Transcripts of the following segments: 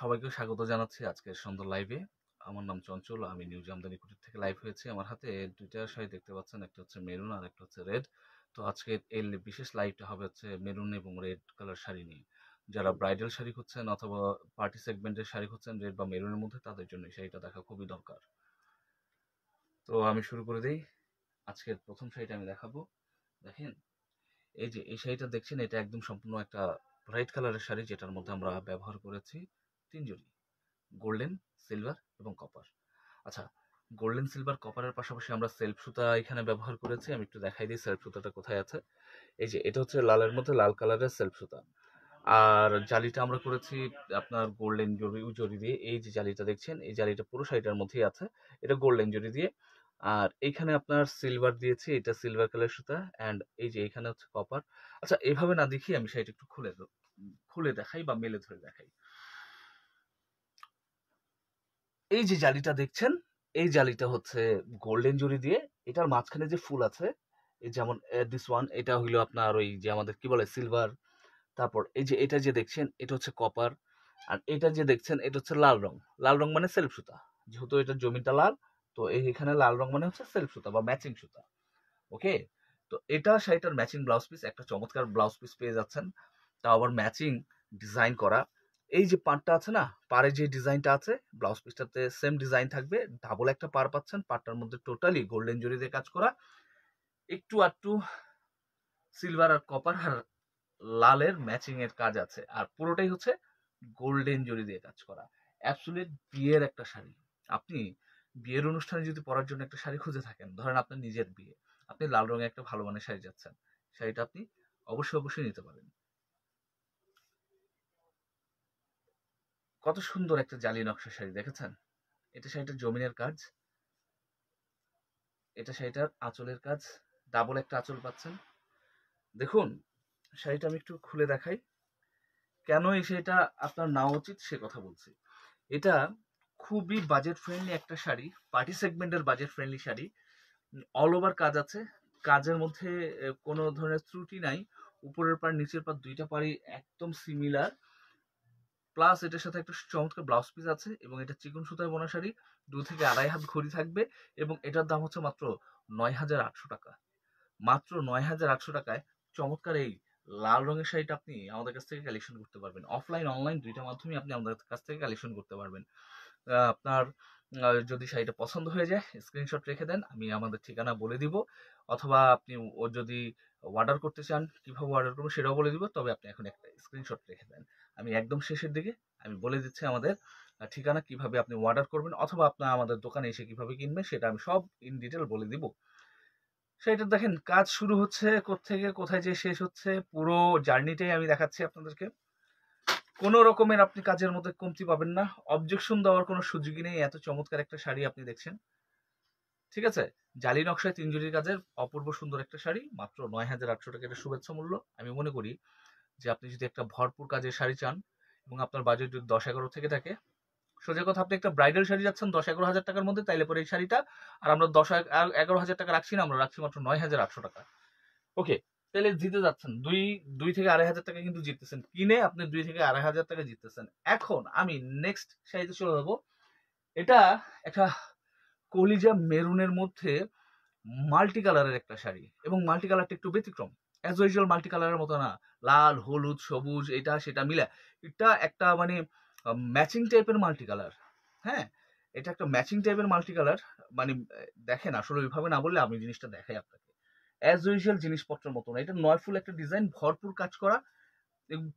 সবাইকে স্বাগত জানাচ্ছি আজকের সুন্দর লাইভে। আমার নাম চঞ্চল। আমি নিউ জামদানি কুটির থেকে লাইভ হয়েছি। আমার হাতে ২ টা শাড়ি দেখতে পাচ্ছেন। একটা হচ্ছে মেরুন আর একটা হচ্ছে রেড। তো আজকে এই বিশেষ লাইভটা হবে হচ্ছে মেরুন এবং রেড কালার শাড়ি নিয়ে। যারা ব্রাইডাল শাড়ি খুঁজছেন অথবা পার্টি সেগমেন্টের শাড়ি খুঁজছেন রেড বা মেরুনের মধ্যে তাদের জন্য এই শাড়িটা দেখা খুবই দরকার। তো আমি শুরু করে দেই। আজকের ১ম শাড়িটা আমি দেখাবো। দেখেন, এই যে এই শাড়িটা দেখছেন এটা একদম সম্পূর্ণ একটা ব্রাইট কালারের শাড়ি যেটার মধ্যে আমরা ব্যবহার করেছি ৩ জড়ি। গোল্ডেন, সিলভার এবং কপার। আচ্ছা, গোল্ডেন, সিলভার, কপারের পাশাপাশি আমরা সেলফ সুতা এখানে ব্যবহার করেছি। আমি একটু দেখাই দিই সেলফ সুতাটা কোথায় আছে। এই যে এটা হচ্ছে লালের মধ্যে লাল কালারের সেলফ সুতা। আর জালিটা আমরা করেছি আপনার গোল্ডেন জরি দিয়ে। এই যে জালিটা দেখছেন, এই জালিটা পুরো শাড়িটার মধ্যেই আছে। এটা গোল্ডেন জরি দিয়ে। আর এইখানে আপনার সিলভার দিয়েছি, এটা সিলভার কালার সুতা অ্যান্ড এই যে এখানে হচ্ছে কপার। আচ্ছা, এভাবে না দেখিয়ে আমি শাড়িটা একটু খুলে দেখাই বা মেলে ধরে দেখাই। এই যে জালিটা দেখছেন, এই জালিটা হচ্ছে গোল্ডেন জরি দিয়ে। এটার মাঝখানে যে ফুল আছে, এই যেমন দিস ওয়ান, এটা হইলো আপনার ওই যে আমাদের কি বলে সিলভার। তারপর এই যে এটা যে দেখছেন এটা হচ্ছে কপার। আর এটা যে দেখছেন এটা হচ্ছে লাল রং। লাল রং মানে সেলফ সুতা। যেহেতু এটার জমিটা লাল, তো এখানে লাল রং মানে হচ্ছে সেলফ সুতা বা ম্যাচিং সুতা। ওকে, তো এটা শাড়িটার ম্যাচিং ব্লাউজ পিস, একটা চমৎকার ব্লাউজ পিস পেয়ে যাচ্ছেন, তাও আবার ম্যাচিং ডিজাইন করা। এই যে পাড়টা আছে না, পাড়ে যে ডিজাইনটা আছে ব্লাউজ পিসটাতে সেম ডিজাইন থাকবে। ডাবল একটা পাড় পাচ্ছেন, পাড়টার মধ্যে টোটালি গোল্ডেন জরি দিয়ে কাজ করা, একটু আধটু সিলভার আর কপার আর লালের ম্যাচিং এর কাজ আছে, আর পুরোটাই হচ্ছে গোল্ডেন জরি দিয়ে কাজ করা। অ্যাবসলিউট বিয়ের একটা শাড়ি। আপনি বিয়ের অনুষ্ঠানে যদি পরার জন্য একটা শাড়ি খুঁজে থাকেন, ধরেন আপনার নিজের বিয়ে, আপনি লাল রঙের একটা ভালো মানের শাড়ি যাচ্ছেন, শাড়িটা আপনি অবশ্যই নিতে পারেন। কত সুন্দর একটা জালি নকশা শাড়ি দেখেছেন? এটা শাড়িটার জমিনের কাজ, এটা শাড়িটার আঁচলের কাজ, ডাবল একটা আঁচল পাচ্ছেন। দেখুন, শাড়িটা আমি একটু খুলে দেখাই। কেন এই শাড়িটা আপনার নেওয়া উচিত সে কথা বলছি। এটা খুবই বাজেট ফ্রেন্ডলি একটা শাড়ি, পার্টি সেগমেন্টের budget friendly sari. All over কাজ আছে, কাজের মধ্যে কোনো ধরনের ত্রুটি নাই। উপরের পাড় নিচের পাড় দুইটা পাড়ই একদম সিমিলার। প্লাস এটার সাথে একটা চমৎকার ব্লাউজ পিস আছে এবং এটা চিকন সুতায় বোনা শাড়ি। 2 থেকে 2.5 হাত ঘড়ি থাকবে এবং এটার দাম হচ্ছে মাত্র ৯,৮০০ টাকা। মাত্র ৯,৮০০ টাকায় চমৎকার এই লাল রঙের শাড়িটা আপনি আমাদের কাছ থেকে কালেকশন করতে পারবেন। অফলাইন অনলাইন দুইটা মাধ্যমে আপনি আমাদের কাছ থেকে কালেকশন করতে পারবেন। আপনার যদি শাড়িটা পছন্দ হয়ে যায় স্ক্রিনশট রেখে দেন, আমি আমাদের ঠিকানা বলে দিব। অথবা আপনি ও যদি অর্ডার করতে চান কিভাবে অর্ডার করবেন সেটাও বলে দিব। তবে আপনি এখন একটা স্ক্রিনশট রেখে দেন। আমি একদম শেষের দিকে আমি বলে দিচ্ছি আমাদের ঠিকানা, কিভাবে আপনি অর্ডার করবেন অথবা আপনার আমাদের দোকানে এসে কিভাবে কিনবেন সেটা আমি সব ইন ডিটেল বলে দিব। সেটা দেখেন, কাজ শুরু হচ্ছে কোত্থেকে কোথায় যে শেষ হচ্ছে, পুরো জার্নিটাই আমি দেখাচ্ছি আপনাদেরকে। কোনো রকমের আপনি কাজের মধ্যে কমতি পাবেন না, অবজেকশন দেওয়ার কোনো সুযোগই নেই। এত চমৎকার একটা শাড়ি আপনি দেখছেন, ঠিক আছে? জালি নকশায় ৩ জরির কাজের অপূর্ব সুন্দর একটা শাড়ি, মাত্র ৯,৮০০ টাকা। এটা শুভেচ্ছা মূল্য। আমি মনে করি যে আপনি যদি একটা ভরপুর কাজের শাড়ি চান এবং আপনার বাজেট যদি ১০-১১ থেকে থাকে, সোজা কথা আপনি একটা ব্রাইডাল শাড়ি যাচ্ছেন ১০-১১ হাজার টাকার মধ্যে, তাইলে পরে এই শাড়িটা, আর আমরা ১০-১১ হাজার টাকা রাখছি না, আমরা রাখছি মাত্র ৯,৮০০ টাকা। ওকে, তাহলে জিতে যাচ্ছেন দুই ২ থেকে ২.৫ হাজার টাকা কিন্তু জিততেছেন কিনে, আপনি ২ থেকে ২.৫ হাজার টাকা জিততেছেন। এখন আমি নেক্সট শাড়িতে চলে যাবো। এটা একটা কলিজা মেরুনের মধ্যে মাল্টি কালারের একটা শাড়ি এবং মাল্টি কালারটা একটু ব্যতিক্রম। অ্যাজ ইউজুয়াল মাল্টি কালারের মতো না, লাল হলুদ সবুজ এটা সেটা মিলে, এটা একটা মানে ম্যাচিং টাইপের মাল্টি কালার। হ্যাঁ, এটা একটা ম্যাচিং টাইপের মাল্টি কালার। মানে দেখেন, আসলে ওইভাবে না বললে আমি জিনিসটা দেখাই আপনাকে। অ্যাজ ইউজুয়াল জিনিসপত্রের মতো না, এটা ৯ ফুল একটা ডিজাইন, ভরপুর কাজ করা,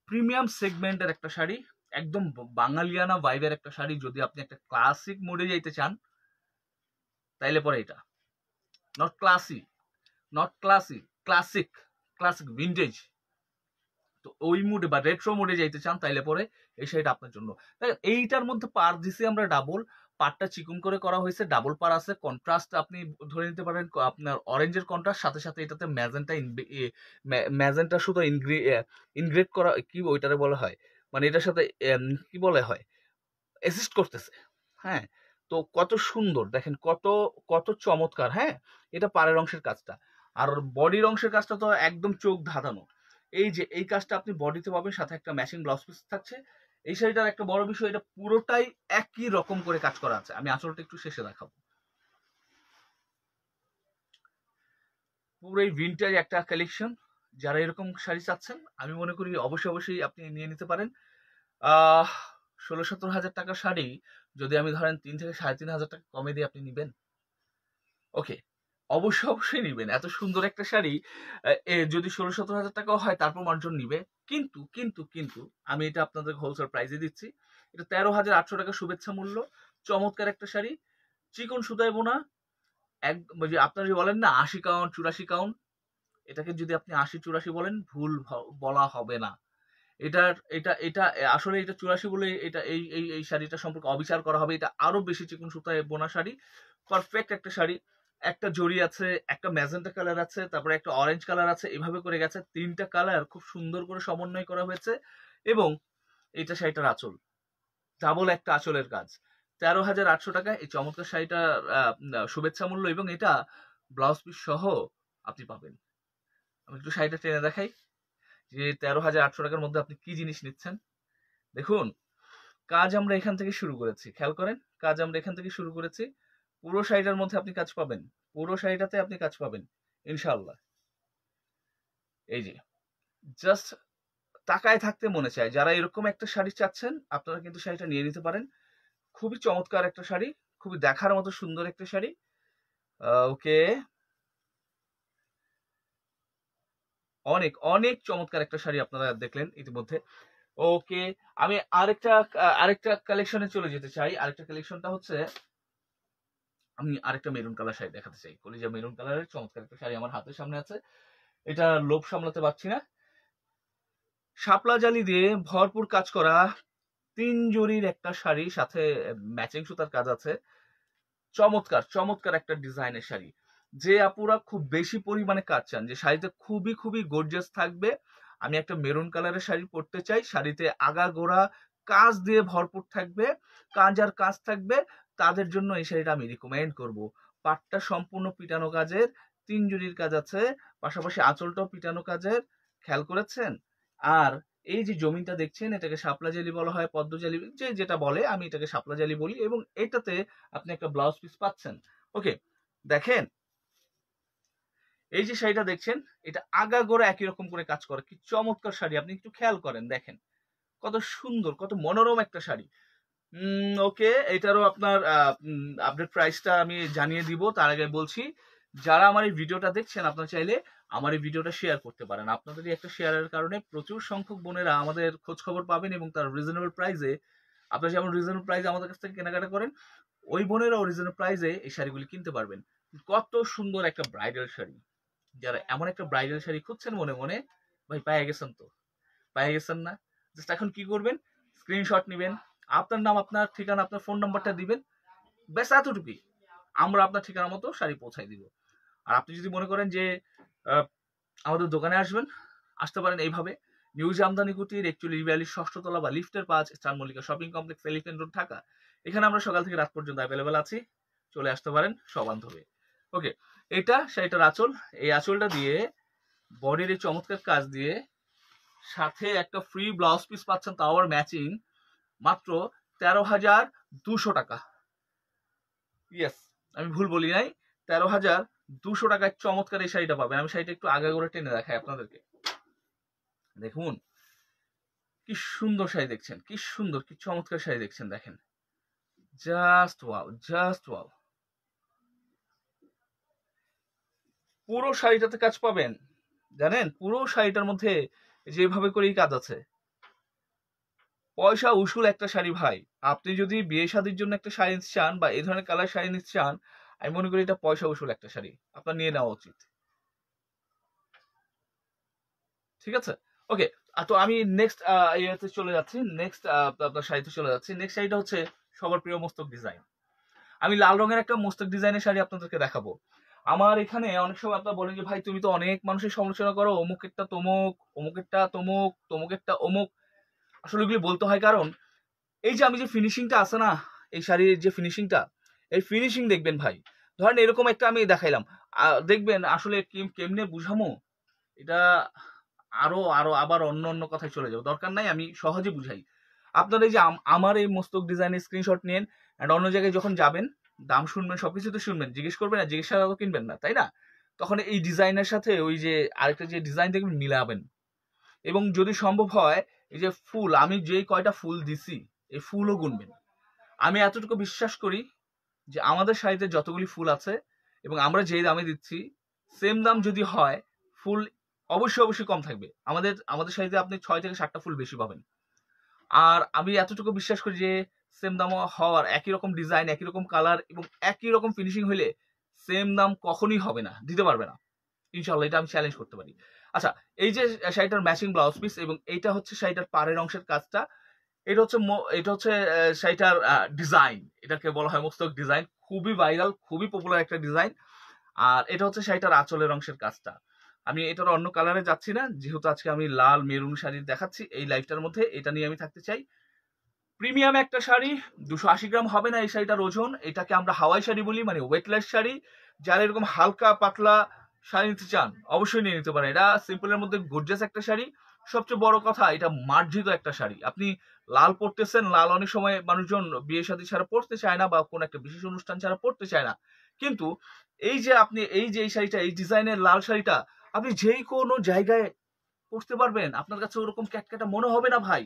প্রিমিয়াম সেগমেন্টের একটা শাড়ি, একদম বাঙালিয়ানা ভাইবের একটা শাড়ি। যদি আপনি একটা ক্লাসিক মোডে যাইতে চান তাইলে পরে এটা, not classy, not classy, classic, classic vintage. তো ওই মুডে বা রেট্রো মোডে যাইতে চান তাইলে পরে এই শাড়িটা আপনার জন্য। এইটার মধ্যে পার দিছি আমরা ডাবল, পারটা চিকন করে করা হয়েছে, ডাবল পার আছে। কন্ট্রাস্ট আপনি ধরে নিতে পারেন, আপনার অরেঞ্জের কন্ট্রাস্ট, সাথে সাথে এটাতে ম্যাজেন্টা ম্যাজেন্টা শুধু ইনগ্রেড করা, কি ওইটারে বলা হয়, মানে এটার সাথে কি বলে হয়, অ্যাসিস্ট করতেছে। হ্যাঁ, তো কত সুন্দর দেখেন, কত কত চমৎকার। হ্যাঁ, এটা পাড়ের অংশের কাজটা, আর বডির অংশের কাজটা তো একদম চোখ ধাঁধানো। এই যে এই কাজটা আপনি বডিতে পাবেন, সাথে একটা ম্যাচিং ব্লাউজ পিস থাকছে। এই শাড়িটার একটা বড় বিষয়, এটা পুরোটাই একই রকম করে কাজ করা আছে। আমি আঁচলটা একটু শেষে দেখাবো। পুরো এই ভিন্টেজ একটা কালেকশন। যারা এরকম শাড়ি চাচ্ছেন, আমি মনে করি অবশ্যই আপনি নিয়ে নিতে পারেন। 16-17 হাজার টাকার শাড়ি যদি আমি ধরেন 3 থেকে 3,500 টাকা কমে দিয়ে আপনি নিবেন, ওকে, অবশ্যই নিবেন। এত সুন্দর একটা শাড়ি যদি 16-17 হাজার টাকাও হয় তারপর মানুষজন নিবে। কিন্তু আমি এটা আপনাদের হোলসেল প্রাইসে দিচ্ছি। এটা 13,800 টাকা শুভেচ্ছা মূল্য। চমৎকার একটা শাড়ি, চিকন সুতায় বোনা। একদম যে আপনারা যে বলেন না 80 কাউন্ট 84 কাউন্ট, এটাকে যদি আপনি 80-84 বলেন ভুল বলা হবে না। এটা আসলে এটা 84 বলে এটা এই শাড়িটা সম্পর্কে অবিচার করা হবে। এটা আরো বেশি চিকন সুতায় বোনা শাড়ি, পারফেক্ট একটা শাড়ি। একটা জরি আছে, একটা ম্যাজেন্টা কালার আছে, তারপরে একটা অরেঞ্জ কালার আছে, এভাবে করে গেছে। 3টা কালার খুব সুন্দর করে সমন্বয় করা হয়েছে। এবং এটা শাড়িটার আঁচল, ডাবল একটা আঁচলের কাজ। 13,800 টাকায় এই চমৎকার শাড়িটা শুভেচ্ছা মূল্য, এবং এটা ব্লাউজ পিস সহ আপনি পাবেন। আমি একটু শাড়িটা টেনে দেখাই যে 13,800 টাকার মধ্যে আপনি কি জিনিস নিচ্ছেন। দেখুন, কাজ আমরা এখান থেকে শুরু করেছি, খেয়াল করেন, কাজ আমরা এখান থেকে শুরু করেছি। পুরো শাড়িটার মধ্যে আপনি কাজ পাবেন, পুরো শাড়িটাতে আপনি কাজ পাবেন ইনশাআল্লাহ। এই যে জাস্ট তাকায় থাকতে মনে চায়। যারা এরকম একটা শাড়ি চাচ্ছেন আপনারা কিন্তু শাড়িটা নিয়ে নিতে পারেন। খুবই চমৎকার একটা শাড়ি, খুবই দেখার মতো সুন্দর একটা শাড়ি। ওকে, অনেক চমৎকার একটা শাড়ি আপনারা দেখলেন ইতিমধ্যে। ওকে, আমি আরেকটা কালেকশনে চলে যেতে চাই। আরেকটা কালেকশনটা হচ্ছে, আমি আরেকটা মেরুন কালার শাড়ি দেখাতে চাই। কলিজা মেরুন কালারের চমৎকার একটা শাড়ি আমার হাতের সামনে আছে। এটা লোভ সামলাতে পারছি না। শাপলা জালি দিয়ে ভরপুর কাজ করা 3 জরির একটা শাড়ি, সাথে ম্যাচিং সুতার কাজ আছে। চমৎকার একটা ডিজাইনের শাড়ি। যে আপুরা খুব বেশি পরিমাণে কাজ চান, যে শাড়িতে খুবই গর্জিয়াস থাকবে, আমি একটা মেরুন কালারের শাড়ি পরতে চাই, শাড়িতে আগা গোড়া কাজ দিয়ে ভরপুর থাকবে, কাজ আর কাজ থাকবে, তাদের জন্য এই শাড়িটা আমি রিকমেন্ড করব। পাটটা সম্পূর্ণ পিটানো কাজের, 3 জরির কাজ আছে, পাশাপাশি আঁচলটাও পিটানো কাজের, খেয়াল করেছেন? আর এই যে জমিনটা দেখছেন, এটাকে শাপলা জালি বলা হয়, পদ্ম জালি, যেটা বলে, আমি এটাকে শাপলা জালি বলি। এবং এটাতে আপনি একটা ব্লাউজ পিস পাচ্ছেন। ওকে, দেখেন এই যে শাড়িটা দেখছেন, এটা আগাগোড়া একই রকম করে কাজ করে। কি চমৎকার শাড়ি, আপনি একটু খেয়াল করেন, দেখেন কত সুন্দর, কত মনোরম একটা শাড়ি। ওকে, এটারও আপনার আপডেট প্রাইসটা আমি জানিয়ে দিব। তার আগে বলছি, যারা আমার এই ভিডিওটা দেখছেন, আপনারা চাইলে আমার এই ভিডিওটা শেয়ার করতে পারেন। আপনাদের একটা শেয়ারের কারণে প্রচুর সংখ্যক বোনেরা আমাদের খোঁজ খবর পাবেন, এবং তার রিজনেবল প্রাইসে, আপনারা যেমন রিজনেবল প্রাইসে আমাদের কাছ থেকে কেনাকাটা করেন, ওই বোনেরাও রিজনেবল প্রাইসে এই শাড়িগুলি কিনতে পারবেন। কত সুন্দর একটা ব্রাইডাল শাড়ি। যারা এমন একটা ব্রাইডাল শাড়ি খুঁজছেন মনে মনে, ভাই পেয়ে গেছেন তো? পেয়ে গেছেন না? জাস্ট এখন কি করবেন, স্ক্রিনশট নেবেন, আপনার নাম, আপনার ঠিকানা, আপনার ফোন নাম্বারটা দিবেন, ব্যাস এতটুকুই। আমরা আপনার ঠিকানা মতো শাড়ি পৌঁছাই দিব। আর আপনি যদি মনে করেন যে আমাদের দোকানে আসতে পারেন এইভাবে, নিউ জামদানি কুটির 4142 ষষ্ঠ তলা বা লিফটের 5, star Mallika shopping complex, elephant road, Dhaka. এখানে আমরা সকাল থেকে রাত পর্যন্ত অ্যাভেলেবেল আছি, চলে আসতে পারেন সবান্ধবে। ওকে, এটা শাড়িটার আঁচল। এই আঁচলটা দিয়ে বডির এই চমৎকার কাজ দিয়ে সাথে একটা ফ্রি ব্লাউজ পিস পাচ্ছেন, তাও আবার ম্যাচিং, মাত্র 13,200 টাকা। ইয়েস, আমি ভুল বলি নাই, 13,200 টাকায় চমৎকার এই শাড়িটা পাবেন। আমি শাড়িটা একটু আগে করে টেনে দেখাই আপনাদেরকে। দেখুন কি সুন্দর শাড়ি দেখছেন, কি সুন্দর, কি চমৎকার শাড়ি দেখছেন, দেখেন, জাস্ট ওয়াও। পুরো শাড়িটাতে কাজ পাবেন, জানেন, পুরো শাড়িটার মধ্যে যেভাবে করেই কাজ আছে। পয়সা উসুল একটা শাড়ি ভাই। আপনি যদি বিয়ে শাদীর জন্য একটা শাড়ি নিতে চান, বা এই ধরনের কালার শাড়ি নিতে চান, আমি মনে করি এটা পয়সা উসুল একটা শাড়ি, আপনার নিয়ে নেওয়া উচিত। ঠিক আছে, ওকে। তো আমি নেক্সট ইয়েতে চলে যাচ্ছি, নেক্সট আপনার শাড়িতে চলে যাচ্ছি। নেক্সট শাড়িটা হচ্ছে সবার প্রিয় মস্তক ডিজাইন। আমি লাল রঙের একটা মস্তক ডিজাইনের শাড়ি আপনাদেরকে দেখাবো। আমার এখানে অনেক সময় আপনারা বলেন যে ভাই তুমি তো অনেক মানুষের সমালোচনা করো, অমুকেরটা তমুক, অমুকেরটা তমুক, তমুকেরটা অমুক। আসলে এগুলি বলতে হয় কারণ এই যে আমি যে ফিনিশিংটা আছে না, এই শাড়ির যে ফিনিশিংটা, এই ফিনিশিং দেখবেন ভাই। ধরেন এরকম একটা আমি দেখাইলাম, দেখবেন আসলে কেমনে বুঝামো এটা, আরো আরো আবার অন্য কথায় চলে যাবো, দরকার নাই, আমি সহজে বুঝাই। আপনারা এই যে আমার এই মস্তক ডিজাইনের স্ক্রিনশট নিন, অ্যান্ড অন্য জায়গায় যখন যাবেন দাম শুনবেন, সবকিছু তো শুনবেন, জিজ্ঞেস করবেন না, জিজ্ঞেস ছাড়া তো কিনবেন না, তাই না? তখন এই ডিজাইনের সাথে ওই যে আরেকটা যে ডিজাইন দেখবেন মিলাবেন। এবং যদি সম্ভব হয় এই যে ফুল, আমি যে কয়টা ফুল দিছি এই ফুলও গুনবেন। আমি এতটুকু বিশ্বাস করি যে আমাদের শাড়িতে যতগুলি ফুল আছে এবং আমরা যেই দামে দিচ্ছি সেম দাম যদি হয়, ফুল অবশ্যই কম থাকবে। আমাদের শাড়িতে আপনি 6 থেকে 7টা ফুল বেশি পাবেন। আর আমি এতটুকু বিশ্বাস করি যে সেম দাম হওয়ার, একই রকম ডিজাইন, একই রকম কালার এবং একই রকম ফিনিশিং হইলে সেম দাম কখনোই হবে না, দিতে পারবে না ইনশাল্লাহ, এটা আমি চ্যালেঞ্জ করতে পারি। আচ্ছা, এই যে শাড়িটার ম্যাচিং ব্লাউজ পিস এবং এইটা হচ্ছে শাড়িটার পাড়ের অংশের কাজটা, এটা হচ্ছে শাড়িটার ডিজাইন, এটাকে বলা হয় মস্তক ডিজাইন, খুবই ভাইরাল, খুবই পপুলার একটা ডিজাইন। আর এটা হচ্ছে শাড়িটার আঁচলের অংশের কাজটা। আমি এটার অন্য কালারে যাচ্ছি না, যেহেতু আজকে আমি লাল মেরুন শাড়ি দেখাচ্ছি এই লাইফটার মধ্যে, এটা নিয়ে আমি থাকতে চাই। প্রিমিয়াম একটা শাড়ি, 280 গ্রাম হবে না এই শাড়িটার ওজন। এটাকে আমরা হাওয়াই শাড়ি বলি, মানে ওয়েটলেস শাড়ি। যারা এরকম হালকা পাতলা শাড়ি নিতে চান অবশ্যই নিয়ে নিতে পারেন। এটা সিম্পলের মধ্যে গর্জিয়াস একটা শাড়ি। সবচেয়ে বড় কথা, এটা মার্জিত একটা শাড়ি। আপনি লাল পরতেছেন, লাল অনেক সময় মানুষজন বিয়ে শাদী ছাড়া পরতে চায় না বা কোন একটা বিশেষ অনুষ্ঠান ছাড়া পরতে চায় না, কিন্তু এই যে আপনি এই শাড়িটা, এই ডিজাইনের লাল শাড়িটা আপনি যেই কোনো জায়গায় পরতে পারবেন, আপনার কাছে ওরকম ক্যাটক্যাটা মনে হবে না ভাই।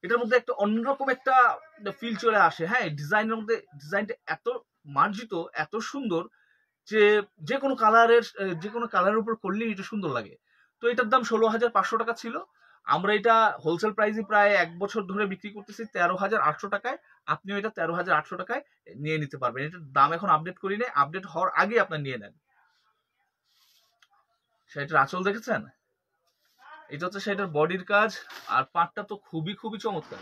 এটার মধ্যে একটা অন্যরকম একটা ফিল চলে আসে। হ্যাঁ, ডিজাইনের মধ্যে ডিজাইনটা এত মার্জিত, এত সুন্দর যে যে কোনো কালারের উপর করলেই এটা সুন্দর লাগে। তো এটার দাম 16,500 টাকা ছিল। আমরা এটা হোলসেল প্রাইসে প্রায় 1 বছর ধরে বিক্রি করতেছি 13,800 টাকায়। আপনিও এটা 13,800 টাকায় নিয়ে নিতে পারবেন। এটার দাম এখন আপডেট করি নাই, আপডেট হওয়ার আগে আপনার নিয়ে নেন। সেটার আঁচল দেখেছেন? এটা হচ্ছে সেটার বডির কাজ। আর পাটটা তো খুবই চমৎকার,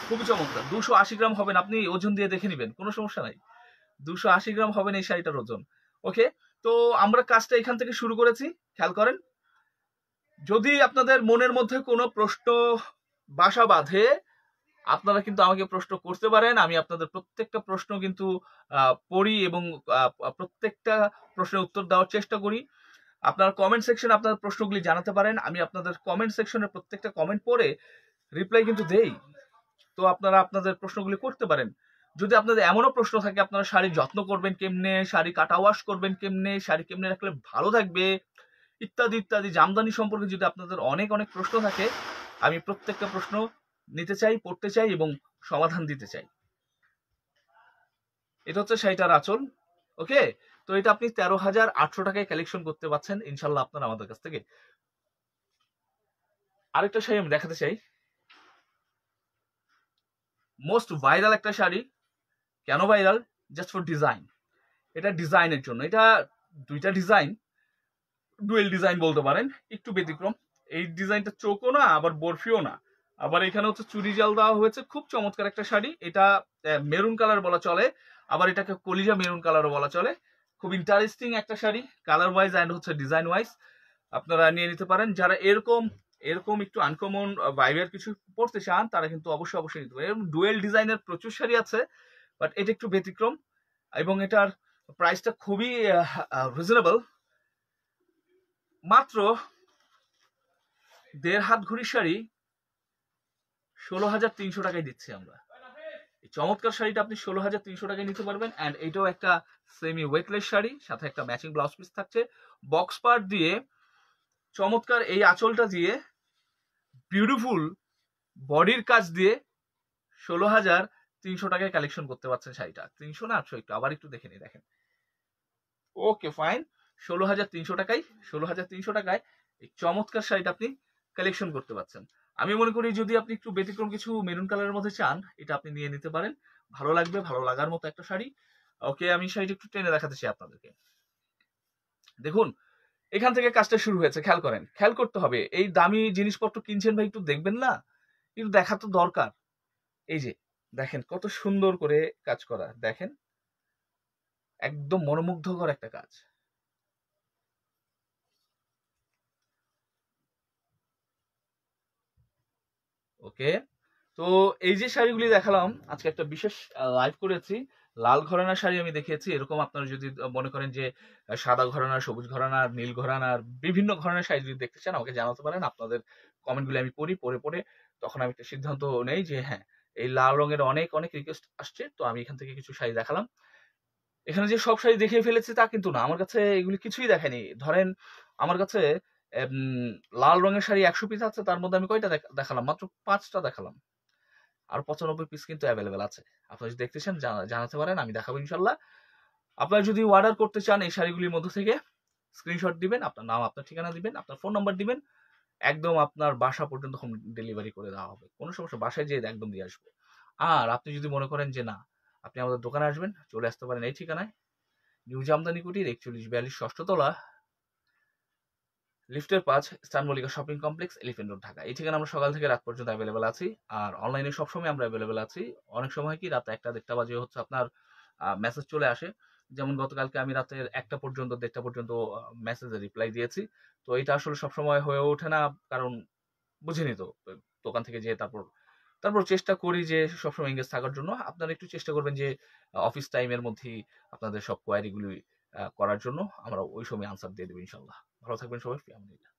খুবই চমৎকার। 280 গ্রাম হবেন, আপনি ওজন দিয়ে দেখে নেবেন, কোনো সমস্যা নাই। 280 গ্রাম হবেন এই শাড়িটার ওজন। ওকে, তো আমরা কাজটা এখান থেকে শুরু করেছি, খেয়াল করেন। যদি আপনাদের মনের মধ্যে কোনো প্রশ্ন বাসা বাঁধে, আপনারা কিন্তু আমাকে প্রশ্ন করতে পারেন। আমি আপনাদের প্রত্যেকটা প্রশ্ন কিন্তু পড়ি এবং প্রত্যেকটা প্রশ্নের উত্তর দেওয়ার চেষ্টা করি। আপনার কমেন্ট সেকশনে আপনার প্রশ্নগুলি জানাতে পারেন। আমি আপনাদের কমেন্ট সেকশনের প্রত্যেকটা কমেন্ট পড়ে রিপ্লাই কিন্তু দেই। তো আপনারা আপনাদের প্রশ্নগুলি করতে পারেন। যদি আপনাদের এমনও প্রশ্ন থাকে আপনারা শাড়ির যত্ন করবেন কেমনে, শাড়ি কাটা ওয়াশ করবেন কেমনে, শাড়ি কেমনে রাখলে ভালো থাকবে, ইত্যাদি জামদানি সম্পর্কে যদি আপনাদের অনেক প্রশ্ন থাকে, আমি প্রত্যেকটা প্রশ্ন নিতে চাই, পড়তে চাই এবং সমাধান দিতে চাই। এটা হচ্ছে শাড়িটার আঁচল। ওকে, তো এটা আপনি 13,800 টাকায় কালেকশন করতে পারছেন ইনশাল্লাহ আপনারা আমাদের কাছ থেকে। আরেকটা শাড়ি আমি দেখাতে চাই, মোস্ট ভাইরাল একটা শাড়ি। কেন ভাইরাল? Just for design. এটা ডিজাইনের জন্য। এটা দুইটা ডিজাইন, ডুয়েল ডিজাইন বলতে পারেন, একটু ব্যতিক্রম। এই ডিজাইনটা চোখও না আবার বরফিও না, আবার এখানে হচ্ছে চুরি জাল দেওয়া হয়েছে। খুব চমৎকার একটা শাড়ি। এটা মেরুন কালার বলা চলে, আবার এটাকে কলিজা মেরুন কালারও বলা চলে। খুব ইন্টারেস্টিং একটা শাড়ি, কালার ওয়াইজ অ্যান্ড হচ্ছে ডিজাইন ওয়াইজ। আপনারা নিয়ে নিতে পারেন। যারা এরকম একটু আনকমন ভাইবের কিছু পড়তে চান তারা কিন্তু অবশ্যই নিতে পারেন। এরকম ডুয়েল ডিজাইনের প্রচুর শাড়ি আছে, বাট এটা একটু ব্যতিক্রম এবং এটার প্রাইসটা খুবই রিজনেবল। মাত্র 1.5 হাত ঘড়ির শাড়ি 16,300 টাকায় দিচ্ছি আমরা। এই চমৎকার শাড়িটা আপনি 16,300 টাকায় নিতে পারবেন। অ্যান্ড এটাও একটা সেমি ওয়েটলেস শাড়ি, সাথে একটা ম্যাচিং ব্লাউজ পিস থাকছে, বক্স পার্ট দিয়ে চমৎকার এই আঁচলটা দিয়ে বিউটিফুল বডির কাজ দিয়ে 16,300 টাকায় কালেকশন করতে পারছেন শাড়িটা। 300 না 800, একটু আবার একটু দেখে নিই, দেখেন। ওকে ফাইন, 16,300 টাকায় 16,300 টাকায় এই চমৎকার শাড়িটা আপনি কালেকশন করতে পারছেন। আমি মনে করি যদি আপনি একটু ব্যতিক্রম কিছু মেরুন কালারের মধ্যে চান, এটা আপনি নিয়ে নিতে পারেন, ভালো লাগবে, ভালো লাগার মতো একটা শাড়ি। ওকে, আমি শাড়িটা একটু টেনে দেখাতে চাই আপনাদেরকে। দেখুন, এখান থেকে কাজটা শুরু হয়েছে, খেয়াল করেন, খেয়াল করতে হবে। এই দামি জিনিসপত্র কিনছেন ভাই, একটু দেখবেন না? একটু দেখা তো দরকার। এই যে দেখেন কত সুন্দর করে কাজ করা, দেখেন একদম মনোমুগ্ধকর একটা কাজ। ওকে, তো এই যে শাড়িগুলি দেখালাম, আজকে একটা বিশেষ লাইভ করেছি, লাল ঘরানার শাড়ি আমি দেখিয়েছি। এরকম আপনারা যদি মনে করেন যে সাদা ঘরানার, সবুজ ঘরানার, নীল ঘরানার, বিভিন্ন ধরনের শাড়ি যদি দেখতে চান আমাকে জানাতে পারেন। আপনাদের কমেন্টগুলি আমি পড়ে তখন আমি একটা সিদ্ধান্ত নেই যে হ্যাঁ এই লাল রঙের অনেক অনেক রিকোয়েস্ট আসছে, তো আমি এখান থেকে কিছু শাড়ি দেখালাম। এখানে যে সব শাড়ি দেখিয়ে ফেলেছি তা কিন্তু না, আমার কাছে এগুলি কিছুই দেখায়নি। ধরেন আমার কাছে লাল রঙের শাড়ি 100 পিস আছে, তার মধ্যে আমি কয়টা দেখালাম? মাত্র 5টা দেখালাম। আর 95 পিস কিন্তু অ্যাভেলেবেল আছে। আপনারা যদি দেখতে চান জানাতে পারেন, আমি দেখাবো ইনশাল্লাহ। আপনারা যদি অর্ডার করতে চান এই শাড়িগুলির মধ্য থেকে, স্ক্রিনশট দিবেন, আপনার নাম, আপনার ঠিকানা দিবেন, আপনার ফোন নাম্বার দিবেন, একদম আপনার বাসা পর্যন্ত হোম ডেলিভারি করে দেওয়া হবে। কোনো সমস্যা, বাসায় যেয়ে একদম দিয়ে আসবো। আর আপনি যদি মনে করেন যে না, আপনি আমাদের দোকানে আসবেন, চলে আসতে পারেন এই ঠিকানায়, নিউ জামদানি কুটির 4142 ষষ্ঠ তলা, লিফটের 5, star Mallika shopping complex, elephant road, Dhaka. এই ঠিকানা আমরা সকাল থেকে রাত পর্যন্ত অ্যাভেলেবেল আছি। আর অনলাইনে সবসময় আমরা অ্যাভেলেবেল আছি। অনেক সময় কি রাত 1টা 1:30 বাজে হচ্ছে আপনার মেসেজ চলে আসে। যেমন গতকালকে আমি রাতের 1টা পর্যন্ত 1:30 পর্যন্ত মেসেজে রিপ্লাই দিয়েছি। তো এটা আসলে সবসময় হয়ে ওঠে না, কারণ বুঝেনি তো, দোকান থেকে যেয়ে তারপর চেষ্টা করি যে সবসময় এঙ্গেজ থাকার জন্য। আপনারা একটু চেষ্টা করবেন যে অফিস টাইমের মধ্যেই আপনাদের সব কোয়ারিগুলি করার জন্য। আমরা ওই সময় আনসার দিয়ে দেবো ইনশাল্লাহ। ভালো থাকবেন সবাই। ফি আমানিল্লাহ।